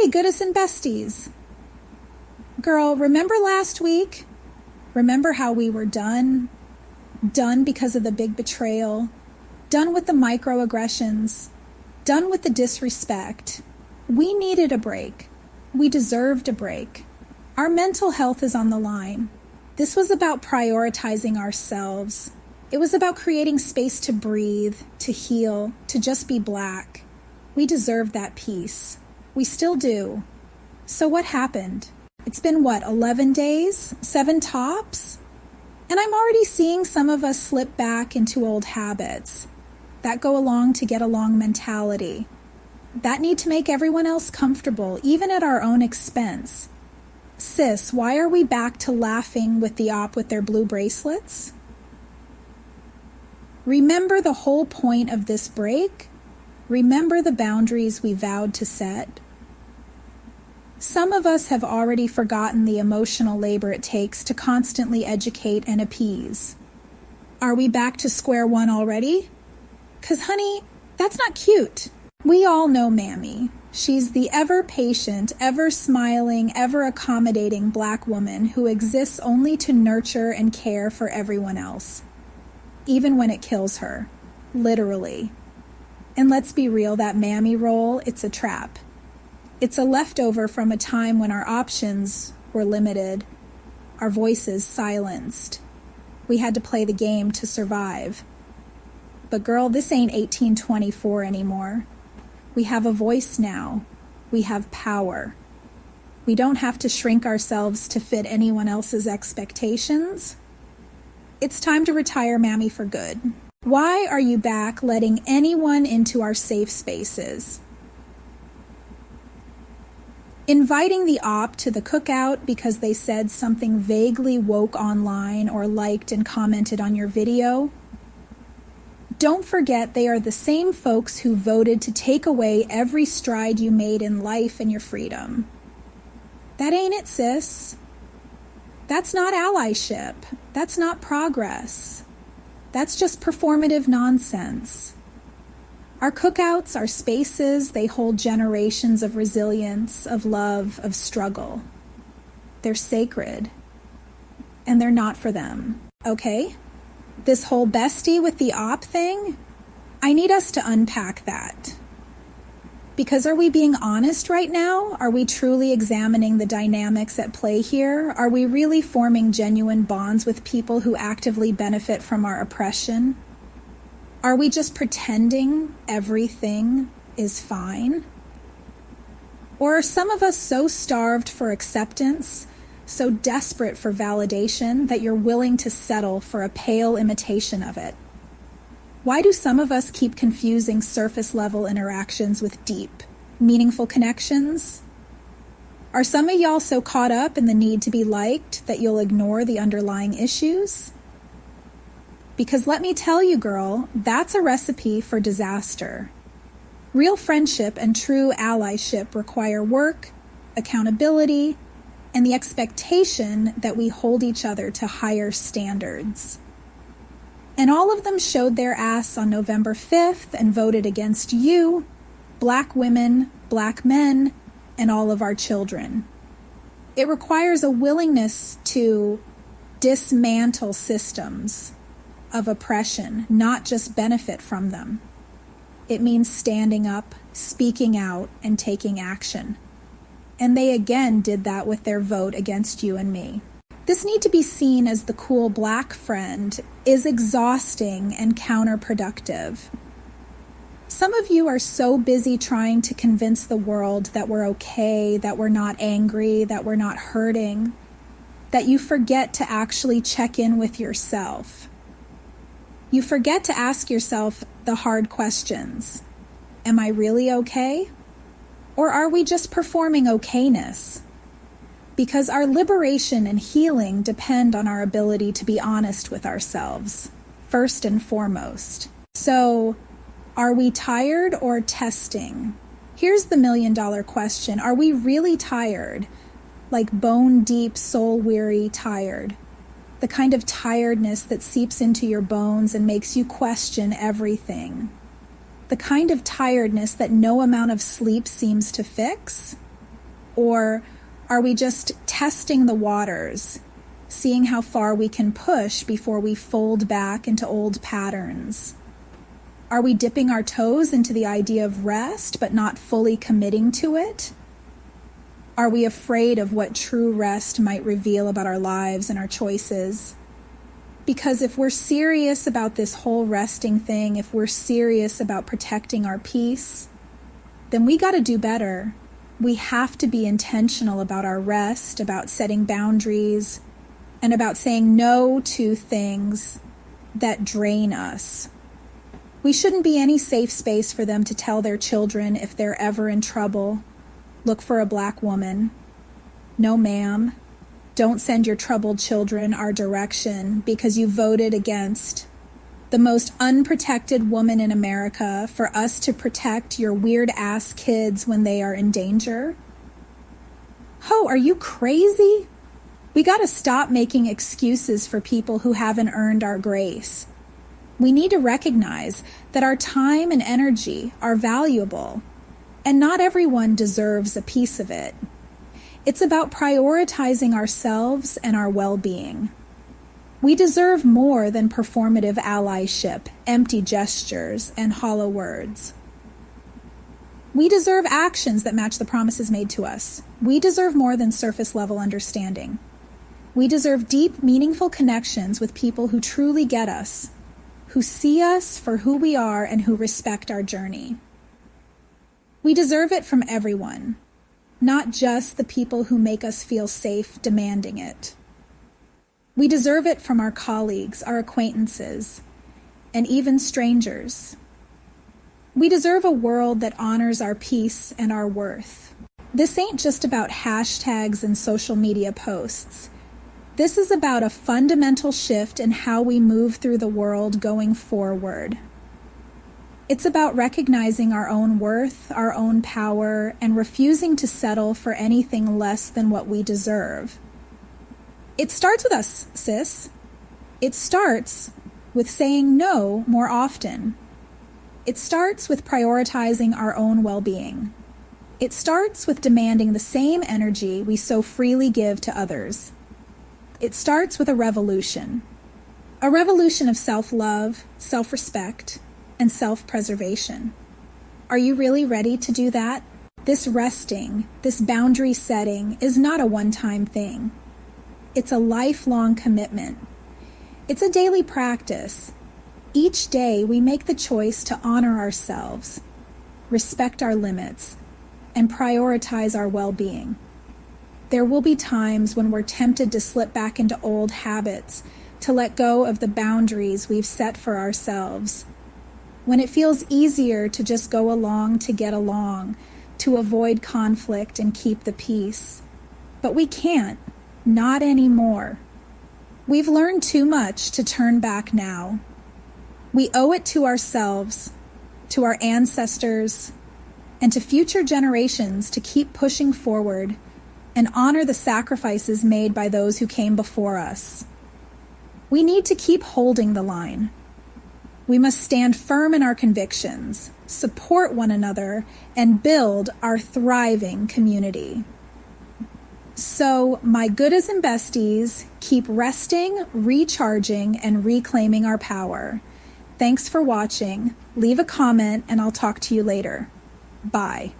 Hey, Goodison besties. Girl, remember last week? Remember how we were done? Done because of the big betrayal. Done with the microaggressions. Done with the disrespect. We needed a break. We deserved a break. Our mental health is on the line. This was about prioritizing ourselves. It was about creating space to breathe, to heal, to just be Black. We deserve that peace. We still do. So what happened? It's been 11 days? 7 tops? And I'm already seeing some of us slip back into old habits. That go along to get along mentality. That need to make everyone else comfortable, even at our own expense. Sis, why are we back to laughing with the op with their blue bracelets? Remember the whole point of this break? Remember the boundaries we vowed to set? Some of us have already forgotten the emotional labor it takes to constantly educate and appease. Are we back to square one already? 'Cause honey, that's not cute. We all know Mammy. She's the ever-patient, ever-smiling, ever-accommodating Black woman who exists only to nurture and care for everyone else, even when it kills her, literally. And let's be real, that Mammy role, it's a trap. It's a leftover from a time when our options were limited, our voices silenced. We had to play the game to survive. But girl, this ain't 1824 anymore. We have a voice now. We have power. We don't have to shrink ourselves to fit anyone else's expectations. It's time to retire Mammy for good. Why are you back letting anyone into our safe spaces? Inviting the op to the cookout because they said something vaguely woke online or liked and commented on your video? Don't forget they are the same folks who voted to take away every stride you made in life and your freedom. That ain't it, sis. That's not allyship. That's not progress. That's just performative nonsense. Our cookouts, our spaces, they hold generations of resilience, of love, of struggle. They're sacred. And they're not for them, okay? This whole bestie with the op thing, I need us to unpack that. Because are we being honest right now? Are we truly examining the dynamics at play here? Are we really forming genuine bonds with people who actively benefit from our oppression? Are we just pretending everything is fine? Or are some of us so starved for acceptance, so desperate for validation that you're willing to settle for a pale imitation of it? Why do some of us keep confusing surface-level interactions with deep, meaningful connections? Are some of y'all so caught up in the need to be liked that you'll ignore the underlying issues? Because let me tell you, girl, that's a recipe for disaster. Real friendship and true allyship require work, accountability, and the expectation that we hold each other to higher standards. And all of them showed their ass on November 5th and voted against you, Black women, Black men, and all of our children. It requires a willingness to dismantle systems of oppression, not just benefit from them. It means standing up, speaking out, and taking action. And they again did that with their vote against you and me. This need to be seen as the cool Black friend is exhausting and counterproductive. Some of you are so busy trying to convince the world that we're okay, that we're not angry, that we're not hurting, that you forget to actually check in with yourself. You forget to ask yourself the hard questions. Am I really okay? Or are we just performing okayness? Because our liberation and healing depend on our ability to be honest with ourselves, first and foremost. So, are we tired or testing? Here's the million-dollar question. Are we really tired? Like bone-deep, soul-weary tired? The kind of tiredness that seeps into your bones and makes you question everything. The kind of tiredness that no amount of sleep seems to fix. Or are we just testing the waters, seeing how far we can push before we fold back into old patterns? Are we dipping our toes into the idea of rest but not fully committing to it? Are we afraid of what true rest might reveal about our lives and our choices? Because if we're serious about this whole resting thing, if we're serious about protecting our peace, then we got to do better. We have to be intentional about our rest, about setting boundaries, and about saying no to things that drain us. We shouldn't be any safe space for them to tell their children if they're ever in trouble, look for a black woman. No, ma'am. Don't send your troubled children our direction because you voted against the most unprotected woman in America for us to protect your weird-ass kids when they are in danger. Ho, are you crazy? We got to stop making excuses for people who haven't earned our grace. We need to recognize that our time and energy are valuable, and not everyone deserves a piece of it. It's about prioritizing ourselves and our well-being. We deserve more than performative allyship, empty gestures, and hollow words. We deserve actions that match the promises made to us. We deserve more than surface-level understanding. We deserve deep, meaningful connections with people who truly get us, who see us for who we are and who respect our journey. We deserve it from everyone, not just the people who make us feel safe demanding it. We deserve it from our colleagues, our acquaintances, and even strangers. We deserve a world that honors our peace and our worth. This ain't just about hashtags and social media posts. This is about a fundamental shift in how we move through the world going forward. It's about recognizing our own worth, our own power, and refusing to settle for anything less than what we deserve. It starts with us, sis. It starts with saying no more often. It starts with prioritizing our own well-being. It starts with demanding the same energy we so freely give to others. It starts with a revolution of self-love, self-respect, and self-preservation. Are you really ready to do that? This resting, this boundary setting is not a one-time thing. It's a lifelong commitment. It's a daily practice. Each day we make the choice to honor ourselves, respect our limits, and prioritize our well-being. There will be times when we're tempted to slip back into old habits, to let go of the boundaries we've set for ourselves. When it feels easier to just go along to get along, to avoid conflict and keep the peace. But we can't, not anymore. We've learned too much to turn back now. We owe it to ourselves, to our ancestors, and to future generations to keep pushing forward and honor the sacrifices made by those who came before us. We need to keep holding the line. We must stand firm in our convictions, support one another, and build our thriving community. So, my goodies and besties, keep resting, recharging, and reclaiming our power. Thanks for watching. Leave a comment, and I'll talk to you later. Bye.